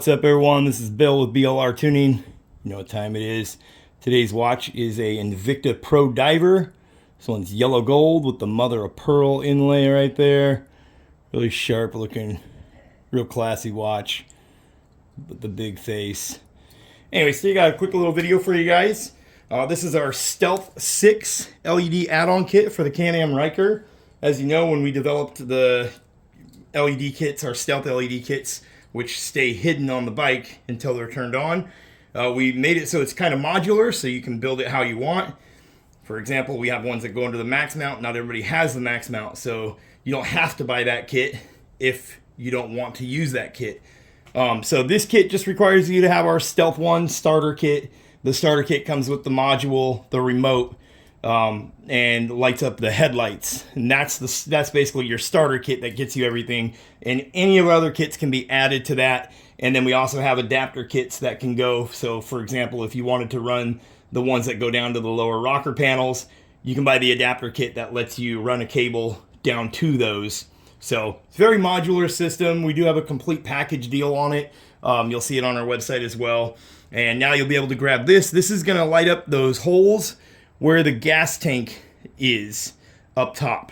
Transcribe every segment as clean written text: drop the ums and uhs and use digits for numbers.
What's up, everyone? This is Bill with BLR Tuning. You know what time it is. Today's watch is a Invicta Pro Diver. This one's yellow gold with the mother of pearl inlay right there. Really sharp looking, real classy watch with the big face. Anyway, so you got a quick little video for you guys. This is our Stealth 6 LED add-on kit for the CANAM Ryker. As you know, when we developed the LED kits, our Stealth LED kits, which stay hidden on the bike until they're turned on, we made it so it's kind of modular, so you can build it how you want. For example, we have ones that go into the max mount. Not everybody has the max mount, so you don't have to buy that kit if you don't want to use that kit. So this kit just requires you to have our Stealth 1 starter kit. The starter kit comes with the module, the remote, and lights up the headlights. And that's basically your starter kit that gets you everything. And any of our other kits can be added to that. And then we also have adapter kits that can go. So for example, if you wanted to run the ones that go down to the lower rocker panels, you can buy the adapter kit that lets you run a cable down to those. So it's a very modular system. We do have a complete package deal on it. You'll see it on our website as well. And now you'll be able to grab this. This is going to light up those holes where the gas tank is up top.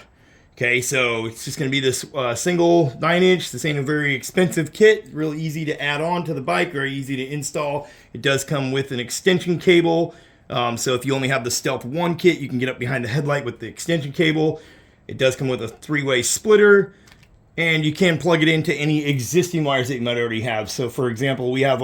Okay, so it's just going to be this single 9-inch. This ain't a very expensive kit. Really easy to add on to the bike, very easy to install. It does come with an extension cable. So if you only have the Stealth 1 kit, you can get up behind the headlight with the extension cable. It does come with a 3-way splitter, and you can plug it into any existing wires that you might already have. So for example, we have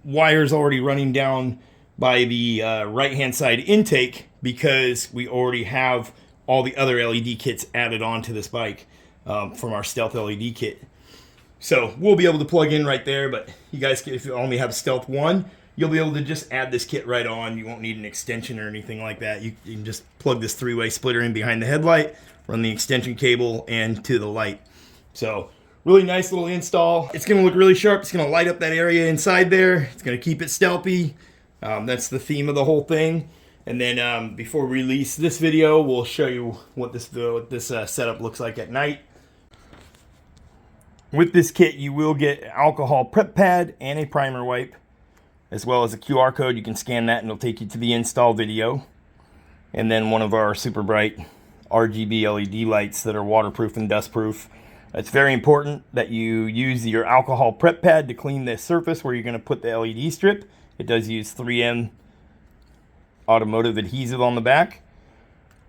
wires already running down by the right-hand side intake because we already have all the other LED kits added onto this bike from our Stealth LED kit. So we'll be able to plug in right there, but you guys, if you only have Stealth 1, you'll be able to just add this kit right on. You won't need an extension or anything like that. You can just plug this 3-way splitter in behind the headlight, run the extension cable, and to the light. So really nice little install. It's going to look really sharp. It's going to light up that area inside there. It's going to keep it stealthy. That's the theme of the whole thing. And then before we release this video, we'll show you what this setup looks like at night. With this kit, you will get alcohol prep pad and a primer wipe, as well as a QR code. You can scan that and it'll take you to the install video. And then one of our super bright RGB LED lights that are waterproof and dustproof. It's very important that you use your alcohol prep pad to clean the surface where you're going to put the LED strip. It does use 3M automotive adhesive on the back.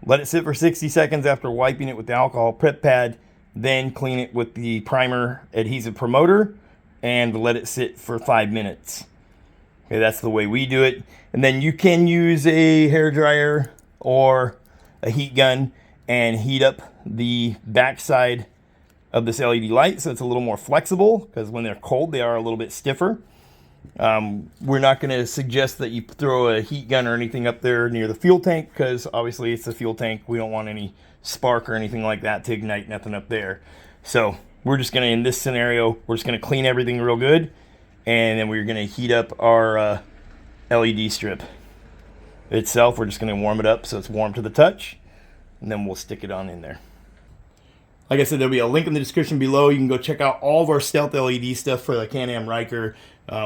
Let it sit for 60 seconds after wiping it with the alcohol prep pad. Then clean it with the primer adhesive promoter and let it sit for 5 minutes. Okay, that's the way we do it. And then you can use a hairdryer or a heat gun and heat up the backside of this LED light so it's a little more flexible, because when they're cold they are a little bit stiffer. We're not going to suggest that you throw a heat gun or anything up there near the fuel tank, because obviously it's a fuel tank. We don't want any spark or anything like that to ignite, nothing up there. So we're just going to, in this scenario, we're just going to clean everything real good, and then we're going to heat up our LED strip itself. We're just going to warm it up so it's warm to the touch, and then we'll stick it on in there. Like I said, there'll be a link in the description below. You can go check out all of our Stealth LED stuff for the CANAM Ryker.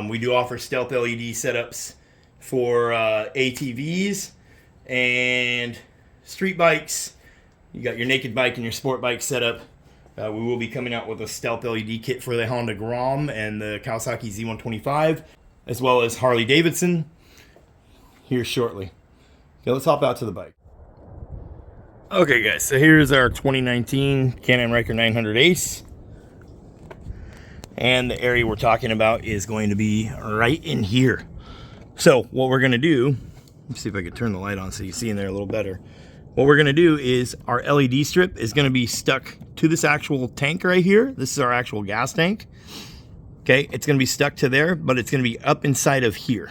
We do offer Stealth LED setups for ATVs and street bikes. You got your naked bike and your sport bike setup. We will be coming out with a Stealth LED kit for the Honda Grom and the Kawasaki Z125, as well as Harley Davidson, here shortly. Okay, let's hop out to the bike. Okay guys, so here's our 2019 CANAM Ryker 900 Ace. And the area we're talking about is going to be right in here. So what we're going to do, let's see if I can turn the light on so you see in there a little better. What we're going to do is our LED strip is going to be stuck to this actual tank right here. This is our actual gas tank. Okay, it's going to be stuck to there, but it's going to be up inside of here.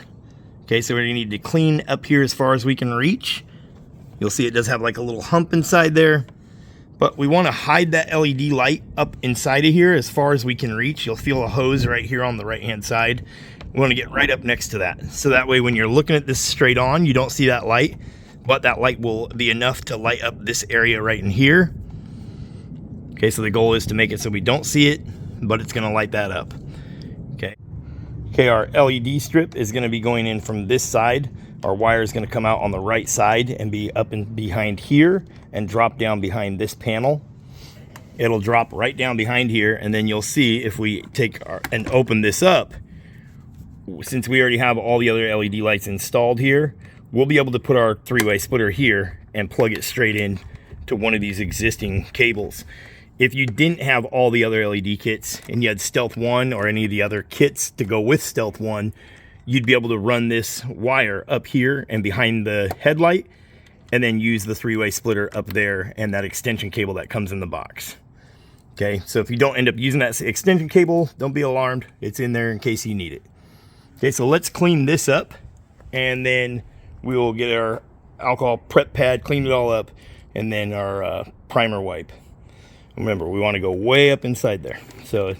Okay, so we're going to need to clean up here as far as we can reach. You'll see it does have like a little hump inside there, but we want to hide that LED light up inside of here as far as we can reach. You'll feel a hose right here on the right hand side. We want to get right up next to that, so that way when you're looking at this straight on, you don't see that light, but that light will be enough to light up this area right in here. Okay, so the goal is to make it so we don't see it, but it's going to light that up. Okay. Okay, our LED strip is going to be going in from this side. Our wire is going to come out on the right side and be up and behind here and drop down behind this panel. It'll drop right down behind here, and then you'll see if we take and open this up, since we already have all the other LED lights installed here, we'll be able to put our three-way splitter here and plug it straight in to one of these existing cables. If you didn't have all the other LED kits and you had Stealth 1 or any of the other kits to go with Stealth 1, you'd be able to run this wire up here and behind the headlight, and then use the three-way splitter up there and that extension cable that comes in the box. Okay, so if you don't end up using that extension cable, don't be alarmed. It's in there in case you need it. Okay, so let's clean this up, and then we will get our alcohol prep pad, clean it all up, and then our primer wipe. Remember, we want to go way up inside there. So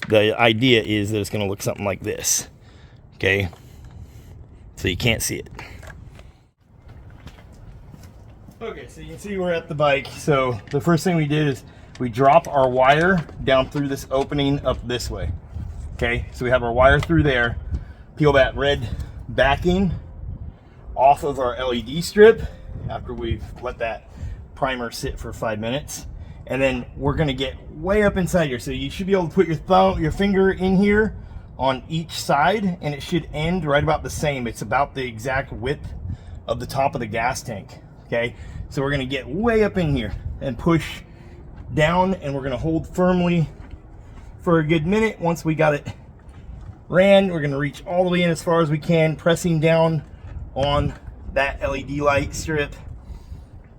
the idea is that it's going to look something like this. Okay, so you can't see it. Okay, so you can see we're at the bike. So the first thing we did is we drop our wire down through this opening up this way. Okay, so we have our wire through there. Peel that red backing off of our LED strip after we've let that primer sit for 5 minutes. And then we're gonna get way up inside here. So you should be able to put your finger in here on each side, and it should end right about the same. It's about the exact width of the top of the gas tank. Okay, so we're gonna get way up in here and push down, and we're gonna hold firmly for a good minute. Once we got it ran, we're gonna reach all the way in as far as we can, pressing down on that LED light strip.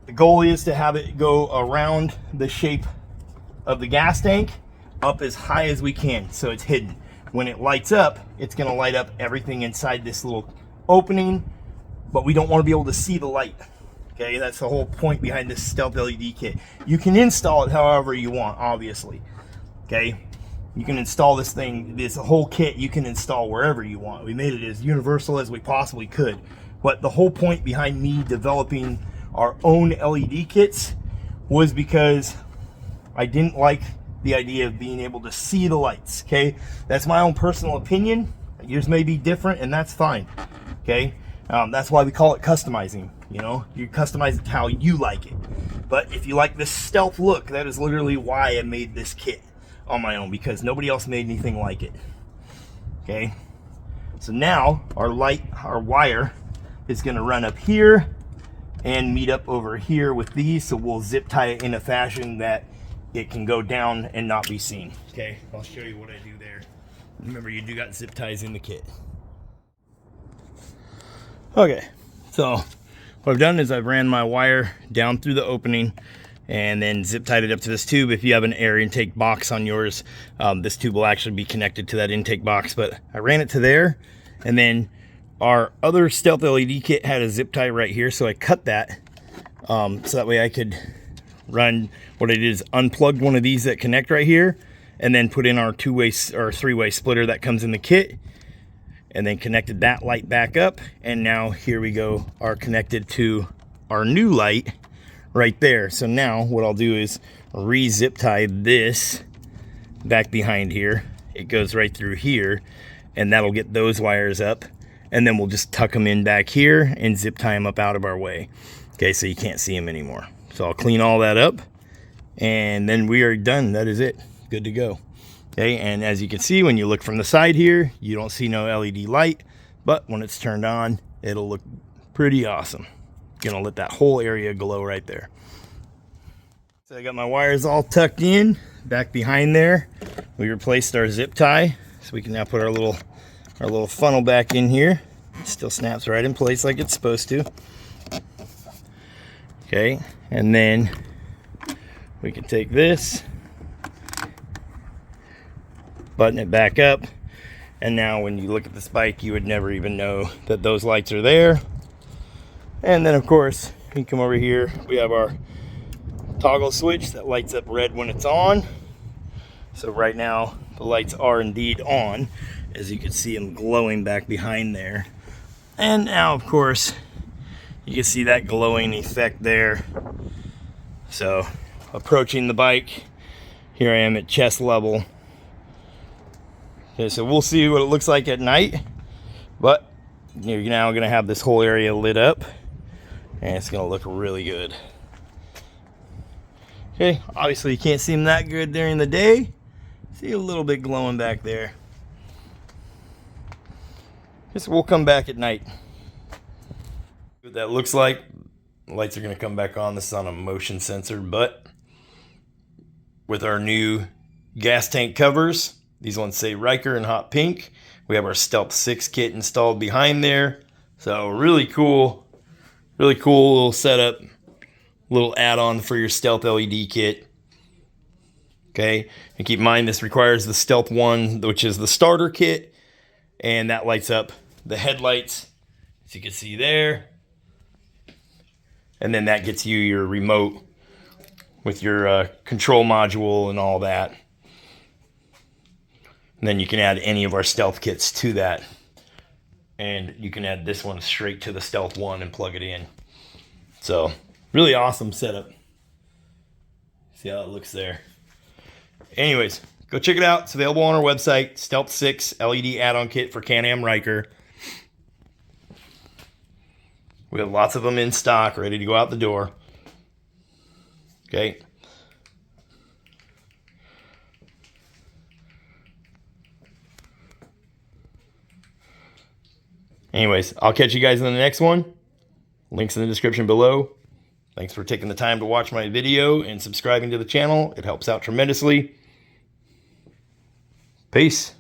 The goal is to have it go around the shape of the gas tank up as high as we can, so it's hidden. When it lights up, it's gonna light up everything inside this little opening, but we don't want to be able to see the light. Okay, that's the whole point behind this Stealth LED kit. You can install it however you want, obviously. Okay, you can install this thing, this whole kit you can install wherever you want. We made it as universal as we possibly could. But the whole point behind me developing our own LED kits was because I didn't like the idea of being able to see the lights. Okay, that's my own personal opinion. Yours may be different, and that's fine. Okay, that's why we call it customizing. You know, you customize it how you like it. But if you like this stealth look, that is literally why I made this kit on my own, because nobody else made anything like it. Okay, so now our wire is going to run up here and meet up over here with these, so we'll zip tie it in a fashion that it can go down and not be seen. Okay, I'll show you what I do there. Remember, you do got zip ties in the kit. Okay, so what I've done is I've ran my wire down through the opening and then zip tied it up to this tube. If you have an air intake box on yours, this tube will actually be connected to that intake box, but I ran it to there. And then our other Stealth LED kit had a zip tie right here, so I cut that so that way I could run. What I did is unplugged one of these that connect right here, and then put in our two-way or three-way splitter that comes in the kit, and then connected that light back up. And now here we go, are connected to our new light right there. So now what I'll do is re-zip tie this back behind here. It goes right through here, and that'll get those wires up. And then we'll just tuck them in back here and zip tie them up out of our way. Okay, so you can't see them anymore. So I'll clean all that up, and then we are done. That is it. Good to go. Okay, and as you can see, when you look from the side here, you don't see no LED light, but when it's turned on, it'll look pretty awesome. Gonna let that whole area glow right there. So I got my wires all tucked in back behind there. We replaced our zip tie, so we can now put our little funnel back in here. It still snaps right in place like it's supposed to. Okay, and then we can take this, button it back up, and now when you look at this bike, you would never even know that those lights are there. And then of course, you come over here, we have our toggle switch that lights up red when it's on. So right now, the lights are indeed on, as you can see them glowing back behind there. And now of course, you can see that glowing effect there. So approaching the bike, here I am at chest level. Okay, so we'll see what it looks like at night, but you're now gonna have this whole area lit up, and it's gonna look really good. Okay, obviously you can't see them that good during the day. See a little bit glowing back there. Guess we'll come back at night. What that looks like. The lights are gonna come back on. This is on a motion sensor, but with our new gas tank covers, these ones say Ryker in hot pink. We have our Stealth 6 kit installed behind there. So really cool little setup, little add-on for your Stealth LED kit. Okay, and keep in mind this requires the Stealth 1, which is the starter kit, and that lights up the headlights, as you can see there. And then that gets you your remote with your control module and all that. And then you can add any of our Stealth kits to that. And you can add this one straight to the Stealth 1 and plug it in. So, really awesome setup. See how it looks there. Anyways, go check it out. It's available on our website. Stealth 6 LED add-on kit for Can-Am Ryker. We have lots of them in stock, ready to go out the door. Okay. Anyways, I'll catch you guys in the next one. Links in the description below. Thanks for taking the time to watch my video and subscribing to the channel. It helps out tremendously. Peace.